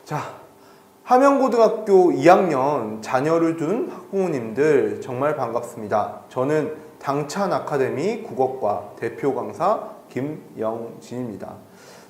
자, 함영고등학교 2학년 자녀를 둔 학부모님들 정말 반갑습니다. 저는 당찬 아카데미 국어과 대표 강사 김영진입니다.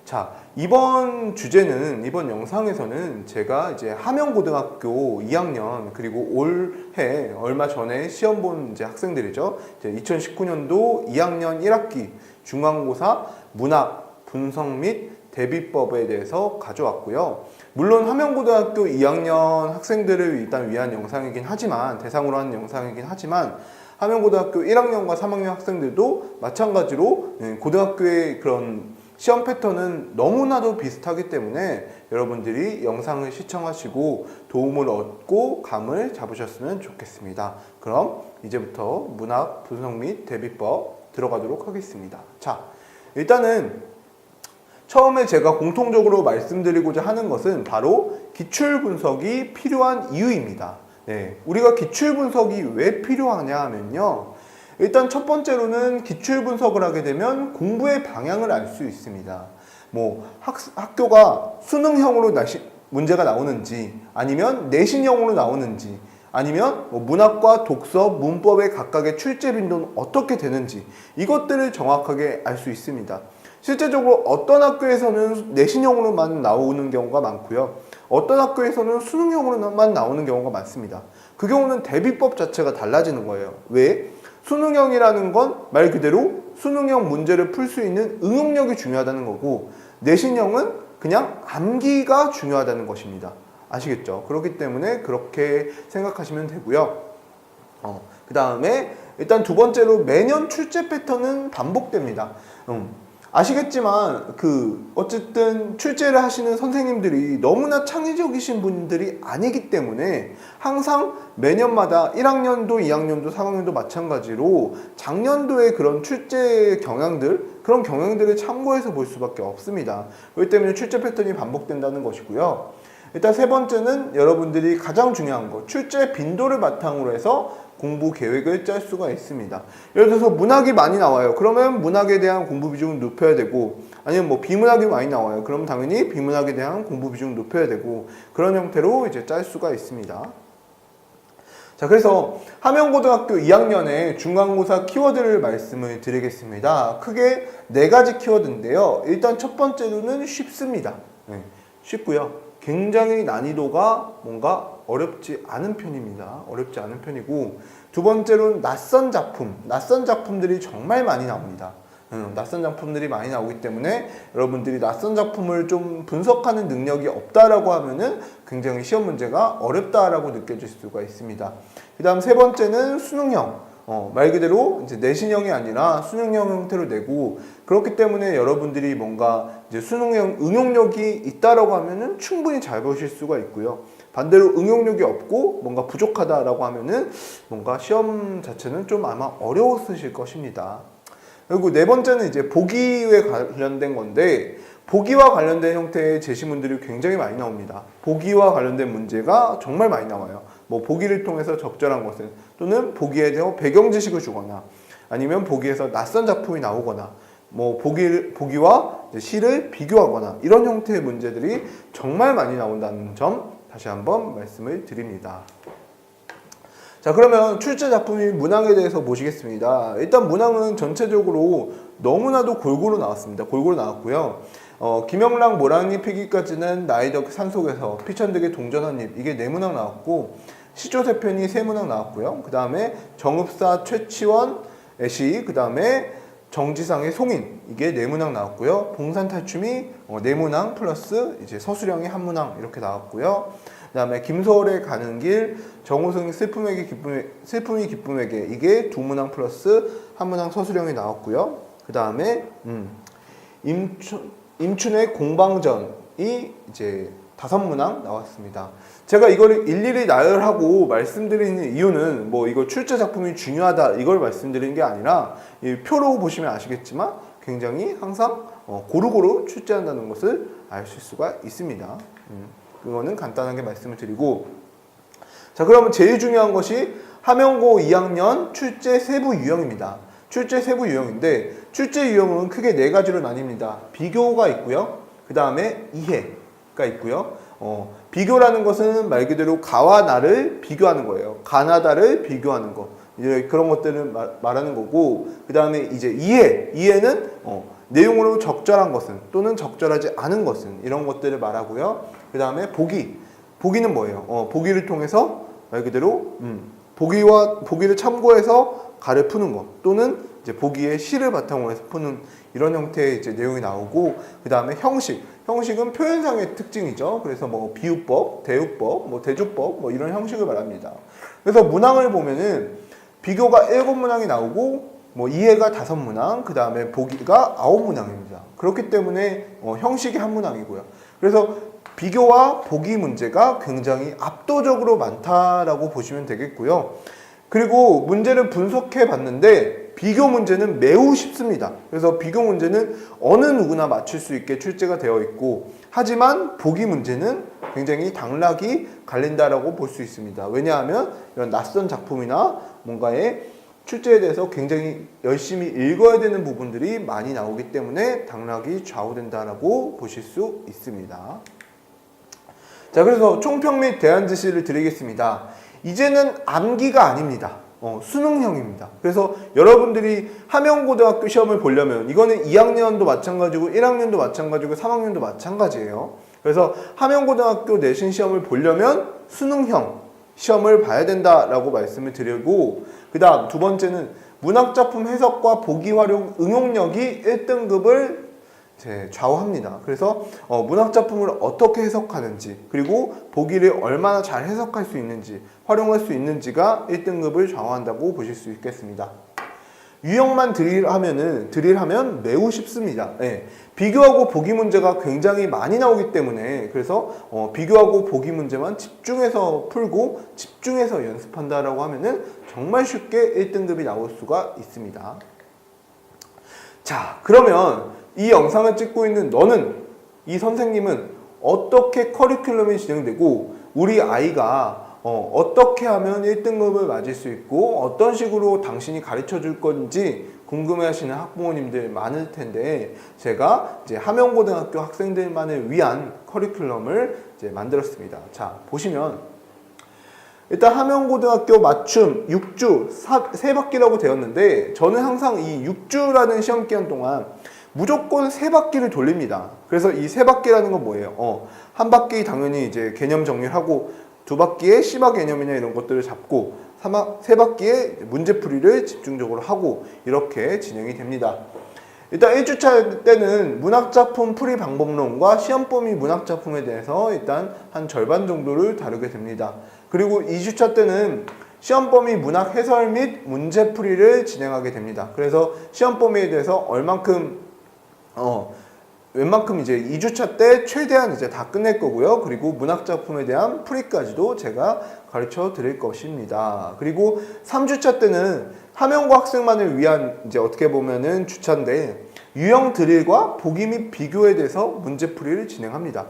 자, 이번 주제는, 이번 영상에서는 제가 이제 함영고등학교 2학년, 그리고 올해 얼마 전에 시험 본 이제 학생들이죠. 이제 2019년도 2학년 1학기 중간고사 문학, 분석 및 대비법에 대해서 가져왔고요. 물론 함영고등학교 2학년 학생들을 일단 위한 영상이긴 하지만, 대상으로 한 영상이긴 하지만, 함영고등학교 1학년과 3학년 학생들도 마찬가지로 고등학교의 그런 시험 패턴은 너무나도 비슷하기 때문에 여러분들이 영상을 시청하시고 도움을 얻고 감을 잡으셨으면 좋겠습니다. 그럼 이제부터 문학, 분석 및 대비법 들어가도록 하겠습니다. 자, 일단은 처음에 제가 공통적으로 말씀드리고자 하는 것은 바로 기출분석이 필요한 이유입니다. 네, 우리가 기출분석이 왜 필요하냐 하면요, 일단 첫 번째로는 기출분석을 하게 되면 공부의 방향을 알 수 있습니다. 뭐 학교가 수능형으로 문제가 나오는지, 아니면 내신형으로 나오는지, 아니면 뭐 문학과 독서, 문법의 각각의 출제 빈도는 어떻게 되는지, 이것들을 정확하게 알 수 있습니다. 실제적으로 어떤 학교에서는 내신형으로만 나오는 경우가 많고요, 어떤 학교에서는 수능형으로만 나오는 경우가 많습니다. 그 경우는 대비법 자체가 달라지는 거예요. 왜? 수능형이라는 건 말 그대로 수능형 문제를 풀 수 있는 응용력이 중요하다는 거고, 내신형은 그냥 암기가 중요하다는 것입니다. 아시겠죠? 그렇기 때문에 그렇게 생각하시면 되고요. 그 다음에 일단 두 번째로 매년 출제 패턴은 반복됩니다. 아시겠지만 어쨌든 출제를 하시는 선생님들이 너무나 창의적이신 분들이 아니기 때문에 항상 매년마다 1학년도, 2학년도, 3학년도 마찬가지로 작년도의 그런 출제 경향들, 그런 경향들을 참고해서 볼 수밖에 없습니다. 그렇기 때문에 출제 패턴이 반복된다는 것이고요. 일단 세 번째는 여러분들이 가장 중요한 거, 출제 빈도를 바탕으로 해서 공부 계획을 짤 수가 있습니다. 예를 들어서 문학이 많이 나와요. 그러면 문학에 대한 공부 비중을 높여야 되고, 아니면 뭐 비문학이 많이 나와요. 그럼 당연히 비문학에 대한 공부 비중을 높여야 되고, 그런 형태로 이제 짤 수가 있습니다. 자, 그래서 함영고등학교 2학년의 중간고사 키워드를 말씀을 드리겠습니다. 크게 4가지 키워드인데요. 일단 첫 번째로는 쉽습니다. 네, 쉽고요. 굉장히 난이도가 뭔가 어렵지 않은 편입니다. 어렵지 않은 편이고, 두 번째로는 낯선 작품들이 정말 많이 나옵니다. 낯선 작품들이 많이 나오기 때문에 여러분들이 낯선 작품을 좀 분석하는 능력이 없다라고 하면은 굉장히 시험 문제가 어렵다라고 느껴질 수가 있습니다. 그 다음 세 번째는 수능형. 말 그대로 이제 내신형이 아니라 수능형 형태로 내고, 그렇기 때문에 여러분들이 뭔가 이제 수능형 응용력이 있다라고 하면은 충분히 잘 보실 수가 있고요. 반대로 응용력이 없고 뭔가 부족하다라고 하면은 뭔가 시험 자체는 좀 아마 어려웠으실 것입니다. 그리고 네 번째는 이제 보기에 관련된 건데, 보기와 관련된 형태의 제시문들이 굉장히 많이 나옵니다. 보기와 관련된 문제가 정말 많이 나와요. 뭐 보기를 통해서 적절한 것을, 또는 보기에 대해 배경 지식을 주거나, 아니면 보기에서 낯선 작품이 나오거나, 뭐 보기와 시를 비교하거나, 이런 형태의 문제들이 정말 많이 나온다는 점 다시 한번 말씀을 드립니다. 자, 그러면 출제 작품인 문항에 대해서 보시겠습니다. 일단 문항은 전체적으로 너무나도 골고루 나왔습니다. 골고루 나왔고요. 김영랑 모랑잎 피기까지는 나의 덕 산속에서, 피천득의 동전한잎, 이게 4문항 나왔고, 시조세편이 3문항 나왔고요. 그 다음에 정읍사 최치원의 시, 그 다음에 정지상의 송인, 이게 4문항 나왔고요. 봉산탈춤이 4문항 플러스 이제 서술형이 1문항 이렇게 나왔고요. 그 다음에 김서울의 가는 길, 정우승의 슬픔이 기쁨에게, 이게 2문항 플러스 1문항 서술형이 나왔고요. 그 다음에 임춘의 공방전이 이제 5문항 나왔습니다. 제가 이거를 일일이 나열하고 말씀드리는 이유는 뭐 이거 출제 작품이 중요하다 이걸 말씀드리는 게 아니라, 이 표로 보시면 아시겠지만 굉장히 항상 고루고루 출제한다는 것을 아실 수가 있습니다. 그거는 간단하게 말씀을 드리고, 자, 그러면 제일 중요한 것이 함영고 2학년 출제 세부 유형입니다. 출제 세부 유형인데, 출제 유형은 크게 4가지로 나뉩니다. 비교가 있고요. 그 다음에 이해, 가 있고요. 비교라는 것은 말 그대로 가와 나를 비교하는 거예요. 가나다를 비교하는 거. 이제 그런 것들을 말하는 거고, 그 다음에 이제 이해는 내용으로 적절한 것은 또는 적절하지 않은 것은 이런 것들을 말하고요. 그 다음에 보기는 뭐예요? 보기를 통해서 말 그대로 보기를 참고해서 가를 푸는 것 또는 이제 보기의 시를 바탕으로 해서 푸는 이런 형태의 이제 내용이 나오고, 그 다음에 형식은 표현상의 특징이죠. 그래서 뭐 비유법, 대우법, 뭐 대조법 뭐 이런 형식을 말합니다. 그래서 문항을 보면은 비교가 7문항이 나오고 뭐 이해가 5문항, 그 다음에 보기가 9문항입니다. 그렇기 때문에 형식이 한 문항이고요. 그래서 비교와 보기 문제가 굉장히 압도적으로 많다라고 보시면 되겠고요. 그리고 문제를 분석해 봤는데 비교 문제는 매우 쉽습니다. 그래서 비교 문제는 어느 누구나 맞출 수 있게 출제가 되어 있고, 하지만 보기 문제는 굉장히 당락이 갈린다라고 볼 수 있습니다. 왜냐하면 이런 낯선 작품이나 뭔가의 출제에 대해서 굉장히 열심히 읽어야 되는 부분들이 많이 나오기 때문에 당락이 좌우된다라고 보실 수 있습니다. 자, 그래서 총평 및 대안 지시를 드리겠습니다. 이제는 암기가 아닙니다. 수능형입니다. 그래서 여러분들이 함영고등학교 시험을 보려면 이거는 2학년도 마찬가지고 1학년도 마찬가지고 3학년도 마찬가지예요. 그래서 함영고등학교 내신 시험을 보려면 수능형 시험을 봐야 된다라고 말씀을 드리고, 그 다음 두 번째는 문학작품 해석과 보기 활용 응용력이 1등급을 좌우합니다. 그래서 문학작품을 어떻게 해석하는지, 그리고 보기를 얼마나 잘 해석할 수 있는지, 활용할 수 있는지가 1등급을 좌우한다고 보실 수 있겠습니다. 유형만 드릴하면 매우 쉽습니다. 비교하고 보기 문제가 굉장히 많이 나오기 때문에, 그래서 비교하고 보기 문제만 집중해서 풀고 집중해서 연습한다라고 하면은 정말 쉽게 1등급이 나올 수가 있습니다. 자, 그러면 이 영상을 찍고 있는 너는, 이 선생님은 어떻게 커리큘럼이 진행되고 우리 아이가 어떻게 하면 1등급을 맞을 수 있고 어떤 식으로 당신이 가르쳐 줄 건지 궁금해하시는 학부모님들 많을 텐데, 제가 이제 함영고등학교 학생들만을 위한 커리큘럼을 이제 만들었습니다. 자, 보시면 일단 함영고등학교 맞춤 6주 3바퀴라고 되었는데, 저는 항상 이 6주라는 시험 기간 동안 무조건 3바퀴를 돌립니다. 그래서 이 3바퀴라는 건 뭐예요? 한 바퀴 당연히 이제 개념 정리를 하고, 2바퀴에 심화 개념이나 이런 것들을 잡고, 3바퀴에 문제풀이를 집중적으로 하고, 이렇게 진행이 됩니다. 일단 1주차 때는 문학작품 풀이 방법론과 시험범위 문학작품에 대해서 일단 한 절반 정도를 다루게 됩니다. 그리고 2주차 때는 시험범위 문학 해설 및 문제풀이를 진행하게 됩니다. 그래서 시험범위에 대해서 웬만큼 이제 2주차 때 최대한 이제 다 끝낼 거고요. 그리고 문학작품에 대한 풀이까지도 제가 가르쳐 드릴 것입니다. 그리고 3주차 때는 함영고 학생만을 위한 이제 어떻게 보면은 주차인데, 유형 드릴과 보기 및 비교에 대해서 문제풀이를 진행합니다.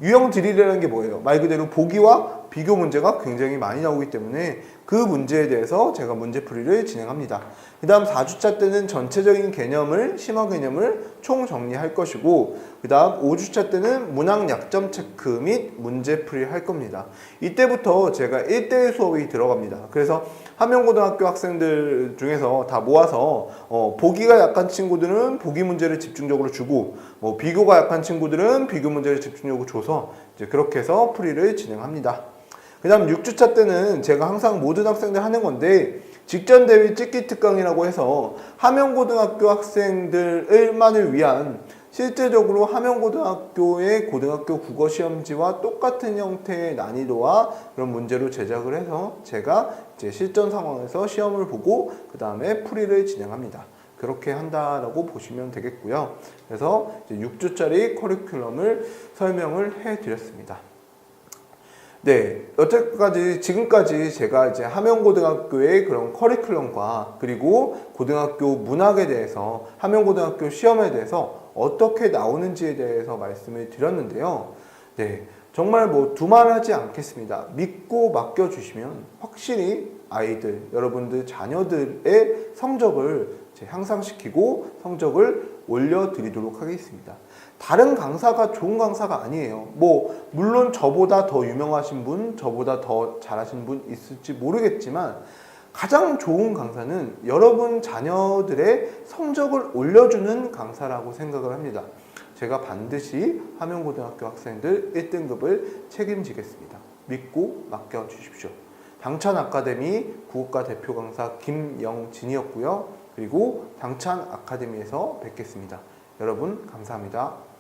유형 드릴이라는 게 뭐예요? 말 그대로 보기와 비교 문제가 굉장히 많이 나오기 때문에 그 문제에 대해서 제가 문제풀이를 진행합니다. 그 다음 4주차 때는 전체적인 개념을, 심화 개념을 총 정리할 것이고, 그 다음 5주차 때는 문학 약점 체크 및 문제풀이 할 겁니다. 이때부터 제가 1대1 수업이 들어갑니다. 그래서 함영고등학교 학생들 중에서 다 모아서 보기가 약한 친구들은 보기 문제를 집중적으로 주고, 비교가 약한 친구들은 비교 문제를 집중적으로 줘서 이제 그렇게 해서 풀이를 진행합니다. 그 다음 6주차 때는 제가 항상 모든 학생들 하는 건데, 직전 대비 찍기 특강이라고 해서 함영고등학교 학생들만을 위한 실제적으로 함영고등학교의 고등학교 국어시험지와 똑같은 형태의 난이도와 그런 문제로 제작을 해서 제가 이제 실전 상황에서 시험을 보고 그 다음에 풀이를 진행합니다. 그렇게 한다라고 보시면 되겠고요. 그래서 이제 6주짜리 커리큘럼을 설명을 해드렸습니다. 네, 지금까지 제가 이제 함영고등학교의 그런 커리큘럼과 그리고 고등학교 문학에 대해서, 함영고등학교 시험에 대해서 어떻게 나오는지에 대해서 말씀을 드렸는데요. 네, 정말 두말하지 않겠습니다. 믿고 맡겨주시면 확실히 아이들, 여러분들 자녀들의 성적을 향상시키고 성적을 올려드리도록 하겠습니다. 다른 강사가 좋은 강사가 아니에요. 뭐 물론 저보다 더 유명하신 분, 저보다 더 잘하신 분 있을지 모르겠지만 가장 좋은 강사는 여러분 자녀들의 성적을 올려주는 강사라고 생각을 합니다. 제가 반드시 함영고등학교 학생들 1등급을 책임지겠습니다. 믿고 맡겨주십시오. 당찬 아카데미 국어과 대표 강사 김영진이었고요. 그리고 당찬 아카데미에서 뵙겠습니다. 여러분 감사합니다.